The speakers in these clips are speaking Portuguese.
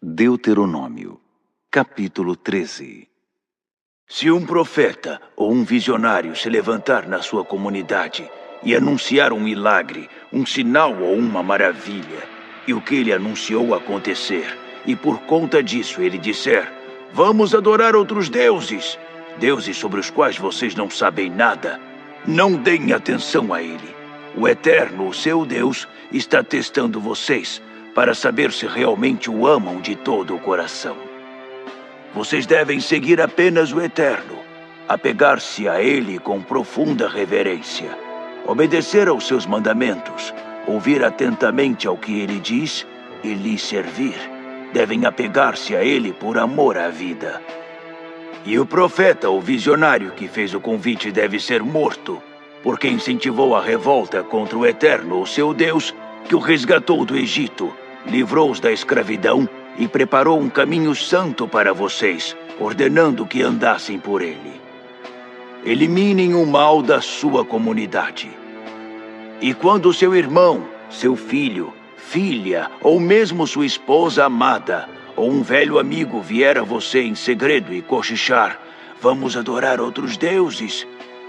Deuteronômio, capítulo 13. Se um profeta ou um visionário se levantar na sua comunidade e anunciar um milagre, um sinal ou uma maravilha, e o que ele anunciou acontecer, e por conta disso ele disser: vamos adorar outros deuses, deuses sobre os quais vocês não sabem nada, não deem atenção a ele. O Eterno, o seu Deus, está testando vocês para saber se realmente o amam de todo o coração. Vocês devem seguir apenas o Eterno, apegar-se a Ele com profunda reverência, obedecer aos seus mandamentos, ouvir atentamente ao que Ele diz e lhe servir. Devem apegar-se a Ele por amor à vida. E o profeta ou visionário que fez o convite deve ser morto, porque incentivou a revolta contra o Eterno, o seu Deus, que o resgatou do Egito, livrou-os da escravidão e preparou um caminho santo para vocês, ordenando que andassem por ele. Eliminem o mal da sua comunidade. E quando seu irmão, seu filho, filha ou mesmo sua esposa amada ou um velho amigo vier a você em segredo e cochichar: vamos adorar outros deuses,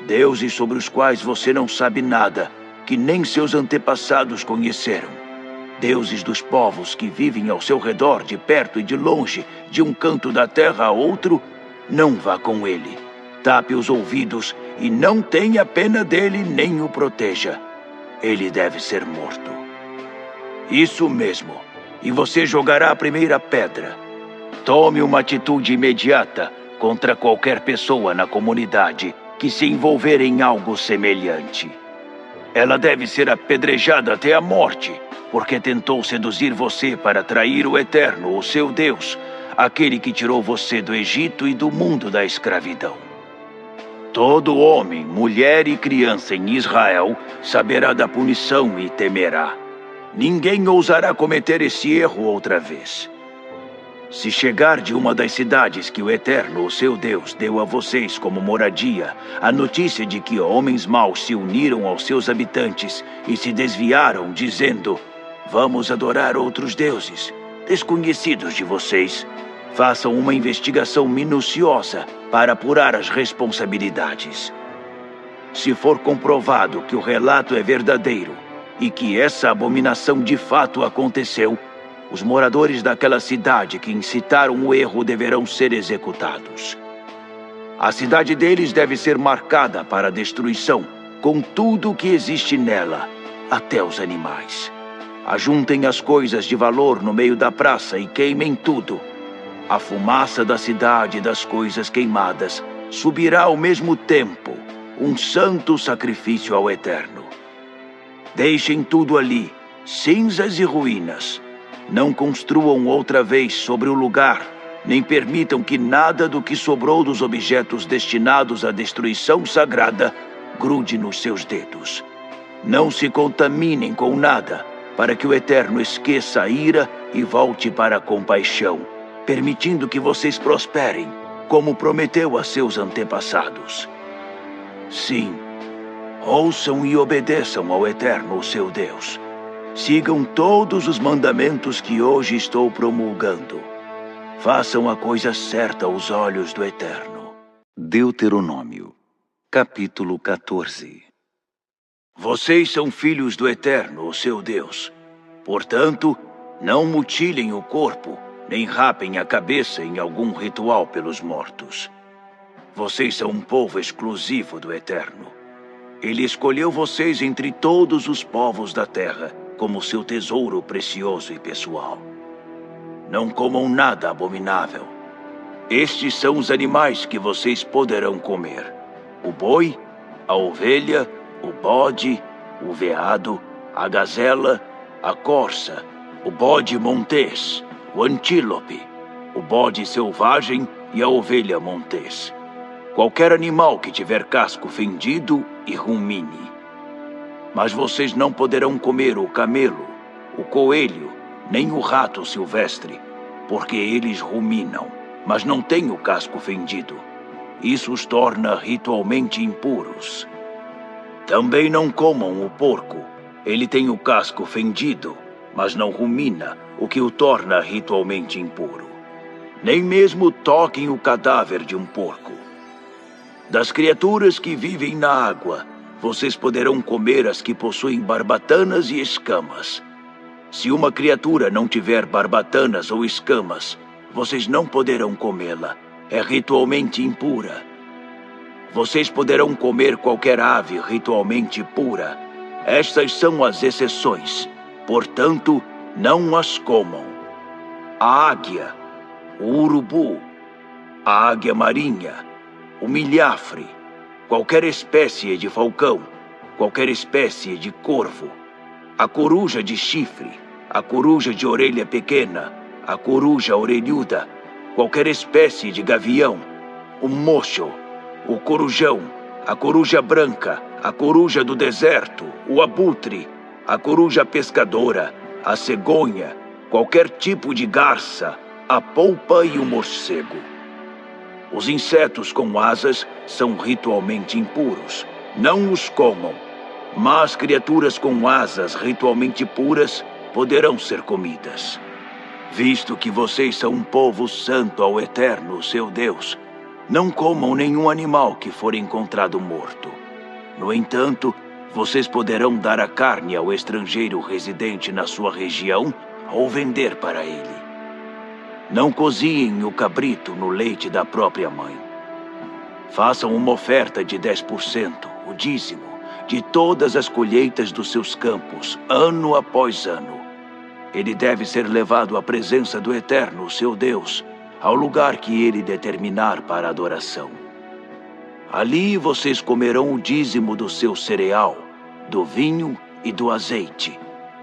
deuses sobre os quais você não sabe nada, que nem seus antepassados conheceram, deuses dos povos que vivem ao seu redor, de perto e de longe, de um canto da terra a outro, não vá com ele. Tape os ouvidos e não tenha pena dele nem o proteja. Ele deve ser morto. Isso mesmo. E você jogará a primeira pedra. Tome uma atitude imediata contra qualquer pessoa na comunidade que se envolver em algo semelhante. Ela deve ser apedrejada até a morte, porque tentou seduzir você para trair o Eterno, o seu Deus, aquele que tirou você do Egito e do mundo da escravidão. Todo homem, mulher e criança em Israel saberá da punição e temerá. Ninguém ousará cometer esse erro outra vez. Se chegar de uma das cidades que o Eterno, o seu Deus, deu a vocês como moradia, a notícia de que homens maus se uniram aos seus habitantes e se desviaram, dizendo: vamos adorar outros deuses, desconhecidos de vocês, façam uma investigação minuciosa para apurar as responsabilidades. Se for comprovado que o relato é verdadeiro e que essa abominação de fato aconteceu, os moradores daquela cidade que incitaram o erro deverão ser executados. A cidade deles deve ser marcada para a destruição, com tudo o que existe nela, até os animais. Ajuntem as coisas de valor no meio da praça e queimem tudo. A fumaça da cidade e das coisas queimadas subirá ao mesmo tempo, um santo sacrifício ao Eterno. Deixem tudo ali, cinzas e ruínas. Não construam outra vez sobre o lugar, nem permitam que nada do que sobrou dos objetos destinados à destruição sagrada grude nos seus dedos. Não se contaminem com nada, para que o Eterno esqueça a ira e volte para a compaixão, permitindo que vocês prosperem, como prometeu a seus antepassados. Sim, ouçam e obedeçam ao Eterno, o seu Deus. Sigam todos os mandamentos que hoje estou promulgando. Façam a coisa certa aos olhos do Eterno. Deuteronômio, capítulo 14. Vocês são filhos do Eterno, o seu Deus. Portanto, não mutilem o corpo, nem rapem a cabeça em algum ritual pelos mortos. Vocês são um povo exclusivo do Eterno. Ele escolheu vocês entre todos os povos da terra como seu tesouro precioso e pessoal. Não comam nada abominável. Estes são os animais que vocês poderão comer: o boi, a ovelha, o bode, o veado, a gazela, a corça, o bode montês, o antílope, o bode selvagem e a ovelha montês. Qualquer animal que tiver casco fendido e rumine. Mas vocês não poderão comer o camelo, o coelho, nem o rato silvestre, porque eles ruminam, mas não têm o casco fendido. Isso os torna ritualmente impuros. Também não comam o porco. Ele tem o casco fendido, mas não rumina, o que o torna ritualmente impuro. Nem mesmo toquem o cadáver de um porco. Das criaturas que vivem na água, vocês poderão comer as que possuem barbatanas e escamas. Se uma criatura não tiver barbatanas ou escamas, vocês não poderão comê-la. É ritualmente impura. Vocês poderão comer qualquer ave ritualmente pura. Estas são as exceções. Portanto, não as comam. A águia, o urubu, a águia marinha, o milhafre, qualquer espécie de falcão, qualquer espécie de corvo, a coruja de chifre, a coruja de orelha pequena, a coruja orelhuda, qualquer espécie de gavião, o mocho, o corujão, a coruja branca, a coruja do deserto, o abutre, a coruja pescadora, a cegonha, qualquer tipo de garça, a polpa e o morcego. Os insetos com asas são ritualmente impuros. Não os comam, mas criaturas com asas ritualmente puras poderão ser comidas. Visto que vocês são um povo santo ao Eterno, seu Deus, não comam nenhum animal que for encontrado morto. No entanto, vocês poderão dar a carne ao estrangeiro residente na sua região ou vender para ele. Não coziem o cabrito no leite da própria mãe. Façam uma oferta de 10%, o dízimo, de todas as colheitas dos seus campos, ano após ano. Ele deve ser levado à presença do Eterno, seu Deus, ao lugar que ele determinar para a adoração. Ali vocês comerão o dízimo do seu cereal, do vinho e do azeite,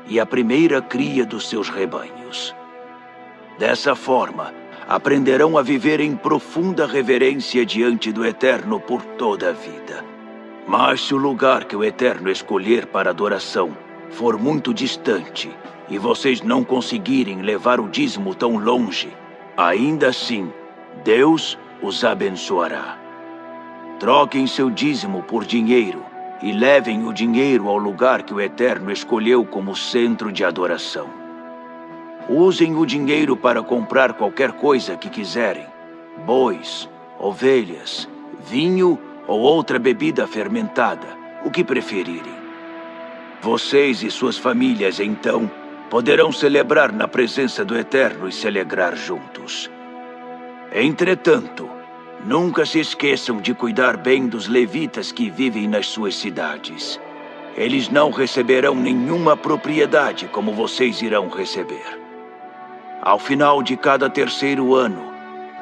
e a primeira cria dos seus rebanhos. Dessa forma, aprenderão a viver em profunda reverência diante do Eterno por toda a vida. Mas se o lugar que o Eterno escolher para adoração for muito distante, e vocês não conseguirem levar o dízimo tão longe, ainda assim, Deus os abençoará. Troquem seu dízimo por dinheiro e levem o dinheiro ao lugar que o Eterno escolheu como centro de adoração. Usem o dinheiro para comprar qualquer coisa que quiserem: bois, ovelhas, vinho ou outra bebida fermentada, o que preferirem. Vocês e suas famílias, então, poderão celebrar na presença do Eterno e se alegrar juntos. Entretanto, nunca se esqueçam de cuidar bem dos levitas que vivem nas suas cidades. Eles não receberão nenhuma propriedade como vocês irão receber. Ao final de cada terceiro ano,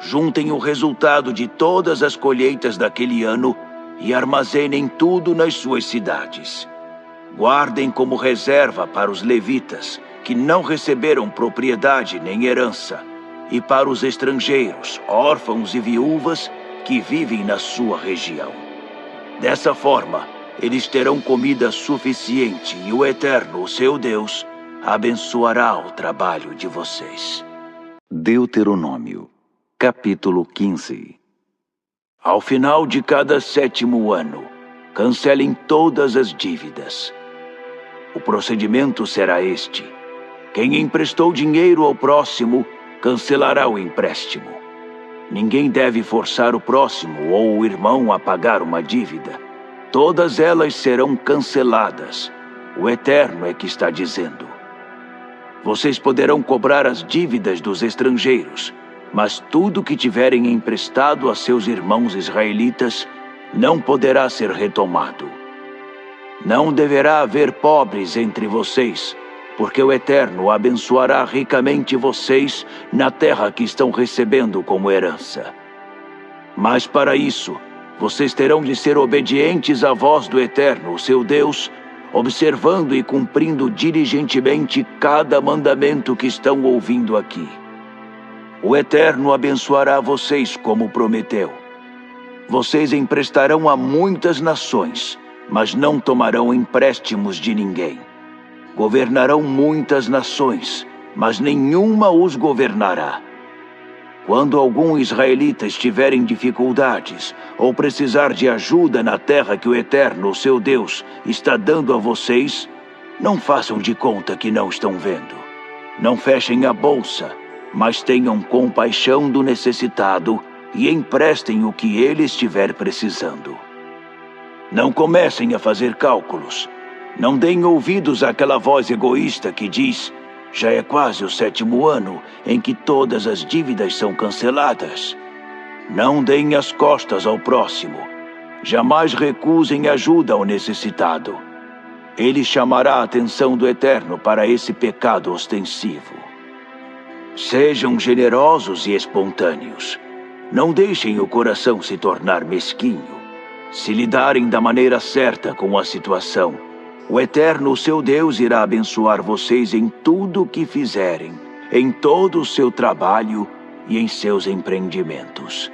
juntem o resultado de todas as colheitas daquele ano e armazenem tudo nas suas cidades. Guardem como reserva para os levitas, que não receberam propriedade nem herança, e para os estrangeiros, órfãos e viúvas que vivem na sua região. Dessa forma, eles terão comida suficiente e o Eterno, seu Deus, abençoará o trabalho de vocês. Deuteronômio, capítulo 15. Ao final de cada 7º ano, cancelem todas as dívidas. O procedimento será este: quem emprestou dinheiro ao próximo, cancelará o empréstimo. Ninguém deve forçar o próximo ou o irmão a pagar uma dívida. Todas elas serão canceladas. O Eterno é que está dizendo. Vocês poderão cobrar as dívidas dos estrangeiros, mas tudo que tiverem emprestado a seus irmãos israelitas não poderá ser retomado. Não deverá haver pobres entre vocês, porque o Eterno abençoará ricamente vocês na terra que estão recebendo como herança. Mas para isso, vocês terão de ser obedientes à voz do Eterno, seu Deus, observando e cumprindo diligentemente cada mandamento que estão ouvindo aqui. O Eterno abençoará vocês como prometeu. Vocês emprestarão a muitas nações, mas não tomarão empréstimos de ninguém. Governarão muitas nações, mas nenhuma os governará. Quando algum israelita estiver em dificuldades ou precisar de ajuda na terra que o Eterno, seu Deus, está dando a vocês, Não façam de conta que não estão vendo. Não fechem a bolsa, mas tenham compaixão do necessitado e emprestem o que ele estiver precisando. Não comecem a fazer cálculos. Não deem ouvidos àquela voz egoísta que diz: já é quase o 7º ano em que todas as dívidas são canceladas. Não deem as costas ao próximo. Jamais recusem ajuda ao necessitado. Ele chamará a atenção do Eterno para esse pecado ostensivo. Sejam generosos e espontâneos. Não deixem o coração se tornar mesquinho. Se lidarem da maneira certa com a situação, o Eterno, seu Deus, irá abençoar vocês em tudo o que fizerem, em todo o seu trabalho e em seus empreendimentos.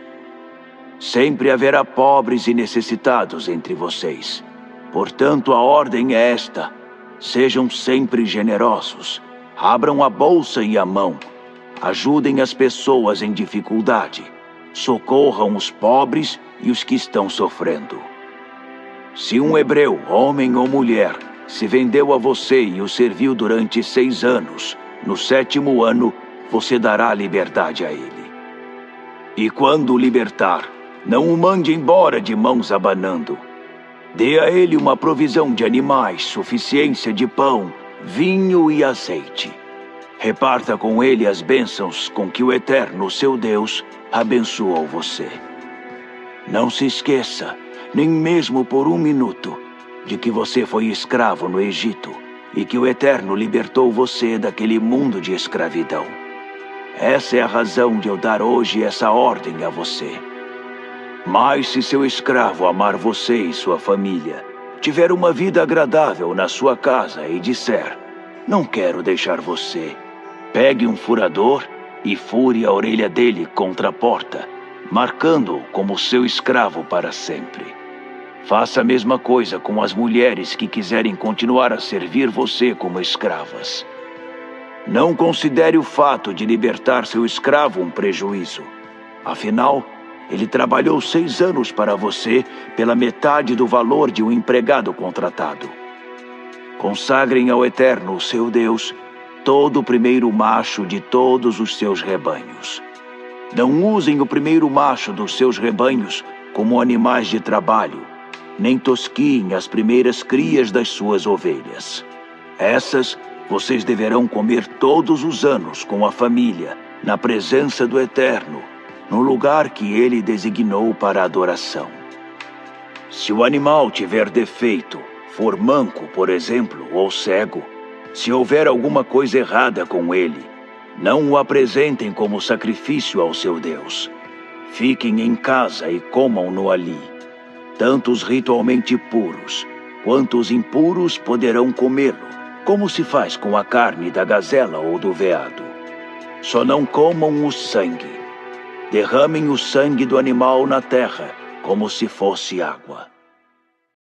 Sempre haverá pobres e necessitados entre vocês. Portanto, a ordem é esta: sejam sempre generosos. Abram a bolsa e a mão. Ajudem as pessoas em dificuldade. Socorram os pobres e os que estão sofrendo. Se um hebreu, homem ou mulher, se vendeu a você e o serviu durante 6 anos, no 7º ano, você dará liberdade a ele. E quando o libertar, não o mande embora de mãos abanando. Dê a ele uma provisão de animais, suficiência de pão, vinho e azeite. Reparta com ele as bênçãos com que o Eterno, seu Deus, abençoou você. Não se esqueça, nem mesmo por 1 minuto, de que você foi escravo no Egito e que o Eterno libertou você daquele mundo de escravidão. Essa é a razão de eu dar hoje essa ordem a você. Mas se seu escravo amar você e sua família, tiver uma vida agradável na sua casa e disser: não quero deixar você, pegue um furador e fure a orelha dele contra a porta, marcando-o como seu escravo para sempre. Faça a mesma coisa com as mulheres que quiserem continuar a servir você como escravas. Não considere o fato de libertar seu escravo um prejuízo. Afinal, ele trabalhou 6 anos para você pela metade do valor de um empregado contratado. Consagrem ao Eterno, seu Deus, todo o primeiro macho de todos os seus rebanhos. Não usem o primeiro macho dos seus rebanhos como animais de trabalho, nem tosquiem as primeiras crias das suas ovelhas. Essas vocês deverão comer todos os anos com a família, na presença do Eterno, no lugar que ele designou para a adoração. Se o animal tiver defeito, for manco, por exemplo, ou cego, se houver alguma coisa errada com ele, não o apresentem como sacrifício ao seu Deus. Fiquem em casa e comam-no ali. Tanto os ritualmente puros quanto os impuros poderão comê-lo, como se faz com a carne da gazela ou do veado. Só não comam o sangue. Derramem o sangue do animal na terra, como se fosse água.